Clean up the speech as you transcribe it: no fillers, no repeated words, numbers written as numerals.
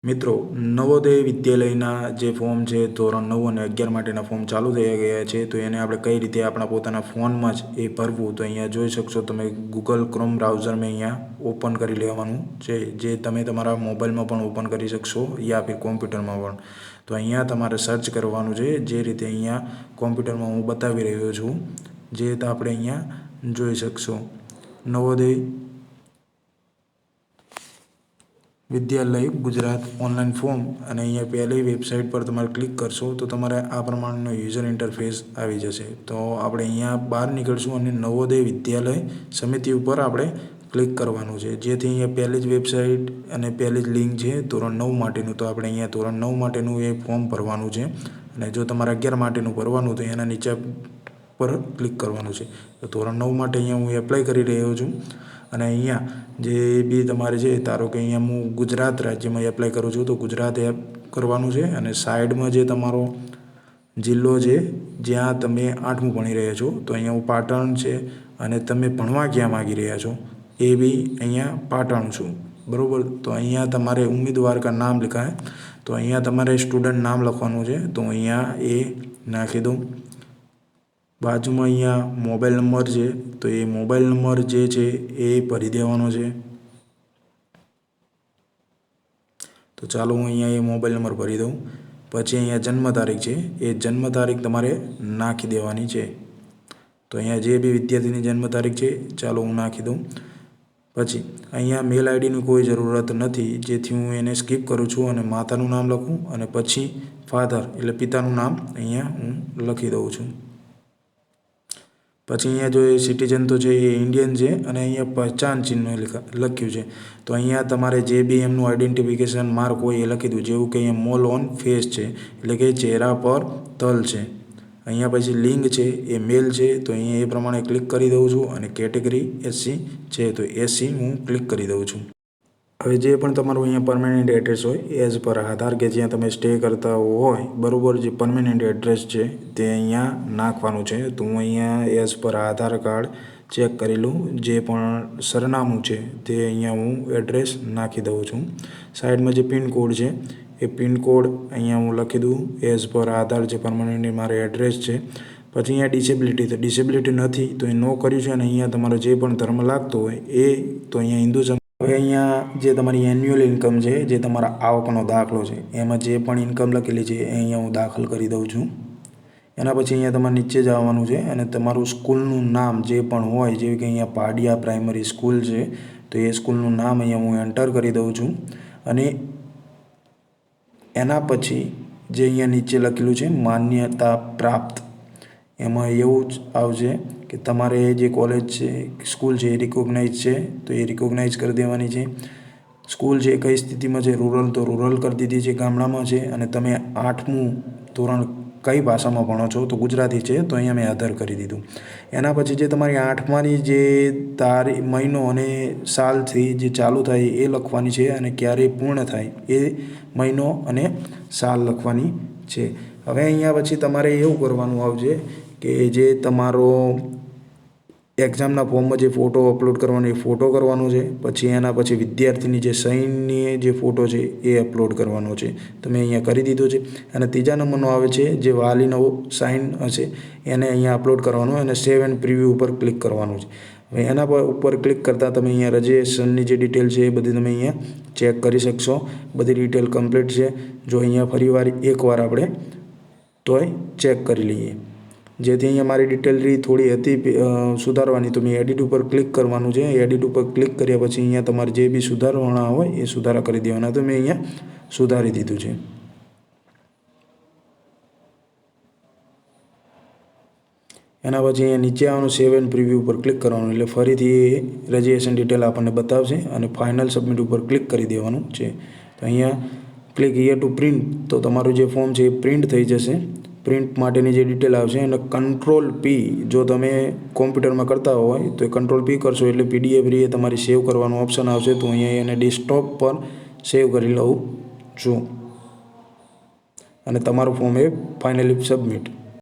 મિત્રો, નવોદય વિદ્યાલયના જે ફોર્મ છે ધોરણ 9 અને 11 માટેના ફોર્મ ચાલુ થઈ ગયા છે. તો એને આપણે કઈ રીતે આપણા પોતાના ફોનમાં જ એ ભરવું, તો અહીંયા જોઈ શકશો તમે ગૂગલ ક્રોમ બ્રાઉઝર મેં અહીંયા ઓપન કરી લેવાનું છે, જે તમે તમારા મોબાઈલમાં પણ ઓપન કરી શકશો યા ફિર કોમ્પ્યુટરમાં પણ. તો અહીંયા તમારે સર્ચ કરવાનું છે, જે રીતે અહીંયા કોમ્પ્યુટરમાં હું બતાવી રહ્યો છું, જે આપણે અહીંયા જોઈ શકશો નવોદય વિદ્યાલય ગુજરાત ઓનલાઈન ફોર્મ. અને અહીંયા પહેલી વેબસાઇટ પર તમારે ક્લિક કરશો તો તમારે આ પ્રમાણનો યુઝર ઇન્ટરફેસ આવી જશે. તો આપણે અહીંયા બહાર નીકળશું અને નવોદય વિદ્યાલય સમિતિ ઉપર આપણે ક્લિક કરવાનું છે, જેથી અહીંયા પહેલી જ વેબસાઇટ અને પહેલી જ લિંક છે ધોરણ 9 માટેનું. તો આપણે અહીંયા ધોરણ 9 માટેનું એ ફોર્મ ભરવાનું છે. અને જો તમારે 11 માટેનું ભરવાનું તો એના નીચે પર ક્લિક કરવાનું છે. તો ધોરણ 9 માટે અહીંયા હું એપ્લાય કરી રહ્યો છું. અને અહીંયા જે બી તમારે છે, ધારો કે અહીંયા હું ગુજરાત રાજ્યમાં એપ્લાય કરું છું તો ગુજરાત એપ કરવાનું છે. અને સાઈડમાં જે તમારો જિલ્લો છે જ્યાં તમે 8મું ભણી રહ્યા છો, તો અહીંયા હું પાટણ છે. અને તમે ભણવા ક્યાં માગી રહ્યા છો એ બી અહીંયા પાટણ છું, બરાબર. તો અહીંયા તમારે ઉમેદવાર કા નામ લખાય, તો અહીંયા તમારે સ્ટુડન્ટ નામ લખવાનું છે. તો અહીંયા એ નાખી દઉં. બાજુમાં અહીંયા મોબાઈલ નંબર છે, તો એ મોબાઈલ નંબર જે છે એ ભરી દેવાનો છે. તો ચાલો હું અહીંયા એ મોબાઈલ નંબર ભરી દઉં. પછી અહીંયા જન્મ તારીખ છે, એ જન્મ તારીખ તમારે નાખી દેવાની છે. તો અહીંયા જે બી વિદ્યાર્થીની જન્મ તારીખ છે ચાલો હું નાખી દઉં. પછી અહીંયા મેલ આઈડીની કોઈ જરૂરત નથી, જેથી હું એને સ્કીપ કરું છું અને માતાનું નામ લખું અને પછી ફાધર એટલે પિતાનું નામ અહીંયા હું લખી દઉં છું. પછી અહીંયા જો એ સિટીઝન તો છે એ ઇન્ડિયન છે અને અહીંયા પહેચાન ચિહ્ન લખ્યું છે. તો અહીંયા તમારે જે બી એમનું આઈડેન્ટિફિકેશન માર્ક હોય એ લખી દઉં. જેવું કે અહીંયા મોલ ઓન ફેસ છે, એટલે કે ચહેરા પર તલ છે. અહીંયા પછી લિંગ છે એ મેલ છે, તો અહીંયા એ પ્રમાણે ક્લિક કરી દઉં છું. અને કેટેગરી SC છે, તો SC હું ક્લિક કરી દઉં છું. હવે જે પણ તમારું અહીંયા પરમેનન્ટ એડ્રેસ હોય એઝ પર આધાર કે જ્યાં તમે સ્ટે કરતા હોય, બરાબર, જે પરમેનન્ટ એડ્રેસ છે તે અહીંયા નાખવાનું છે. તો હું અહીંયા એઝ પર આધાર કાર્ડ ચેક કરી લઉં. જે પણ સરનામું છે તે અહીંયા હું એડ્રેસ નાખી દઉં છું. સાઈડમાં જે પિનકોડ છે એ પિનકોડ અહીંયા હું લખી દઉં એઝ પર આધાર, જે પરમેનન્ટ મારે એડ્રેસ છે. પછી અહીંયા ડિસેબિલિટી, તો ડિસેબિલિટી નથી તો એ નો કર્યું છે. અને અહીંયા તમારો જે પણ ધર્મ લાગતો હોય એ, તો અહીંયા હિન્દુ. હવે અહીંયા જે તમારી એન્યુઅલ ઇન્કમ છે, જે તમારા આવકનો દાખલો છે, એમાં જે પણ ઇન્કમ લખેલી છે એ અહીંયા હું દાખલ કરી દઉં છું. એના પછી અહીંયા તમારે નીચે જવાનું છે અને તમારું સ્કૂલનું નામ જે પણ હોય, જેવી કે અહીંયા પાડિયા પ્રાઇમરી સ્કૂલ છે, તો એ સ્કૂલનું નામ અહીંયા હું એન્ટર કરી દઉં છું. અને એના પછી જે અહીંયા નીચે લખેલું છે માન્યતા પ્રાપ્ત, એમાં એવું જ આવશે કે તમારે જે કોલેજ છે, સ્કૂલ છે એ રિકોગ્નાઇઝ છે, તો એ રિકોગ્નાઇઝ કરી દેવાની છે. સ્કૂલ છે કઈ સ્થિતિમાં છે, રૂરલ, તો રૂરલ કરી દીધી છે, ગામડામાં છે. અને તમે 8મું ધોરણ કઈ ભાષામાં ભણો છો, તો ગુજરાતી છે, તો અહીંયા મેં અધર કરી દીધું. એના પછી જે તમારી 8માની જે તારીખ, મહિનો અને સાલથી જે ચાલુ થાય એ લખવાની છે, અને ક્યારે પૂર્ણ થાય એ મહિનો અને સાલ લખવાની છે. હવે અહીંયા પછી તમારે એવું કરવાનું આવશે કે જે તમારો એક્ઝામના ફોર્મમાં જે ફોટો અપલોડ કરવાનો એ ફોટો કરવાનો છે. પછી એના પછી વિદ્યાર્થીની જે સહીની જે ફોટો છે એ અપલોડ કરવાનો છે. તો મેં અહીંયા કરી દીધો છે. અને ત્રીજા નંબરનો આવે છે જે વાલીનો સાઇન હશે એને અહીંયા અપલોડ કરવાનો અને સેવ એન્ડ પ્રિવ્યૂ ઉપર ક્લિક કરવાનું છે. હવે એના ઉપર ક્લિક કરતાં તમે અહીંયા રજિસ્ટ્રેશનની જે ડિટેલ છે એ બધી તમે અહીંયા ચેક કરી શકશો. બધી ડિટેલ કમ્પ્લીટ છે. જો અહીંયા ફરીવાર એકવાર આપણે તોય ચેક કરી લઈએ, જેથી અહીંયા મારી ડિટેલ થોડી હતી સુધારવાની, તો મેં એડિટ ઉપર ક્લિક કરવાનું છે. એડિટ ઉપર ક્લિક કર્યા પછી અહીંયા તમારે જે બી સુધારવાના હોય એ સુધારા કરી દેવાના. તો મેં અહીંયા સુધારી દીધું છે. એના પછી અહીંયા નીચે આવવાનું સેવ એન્ડ પ્રિવ્યૂ ઉપર ક્લિક કરવાનું, એટલે ફરીથી રજિસ્ટ્રેશન ડિટેલ આપણને બતાવશે અને ફાઇનલ સબમિટ ઉપર ક્લિક કરી દેવાનું છે. તો અહીંયા ક્લિક હિયર ટુ પ્રિન્ટ, તો તમારું જે ફોર્મ છે એ પ્રિન્ટ થઈ જશે. પ્રિન્ટ માટેની જે ડિટેલ આવશે અને Ctrl+P, જો તમે કોમ્પ્યુટરમાં કરતા હોય તો એ Ctrl+P કરશો એટલે PDF એ તમારી સેવ કરવાનું ઓપ્શન આવશે. તો અહીંયા એને ડેસ્કટોપ પર સેવ કરી લઉં છું અને તમારું ફોર્મ એ ફાઇનલી સબમિટ.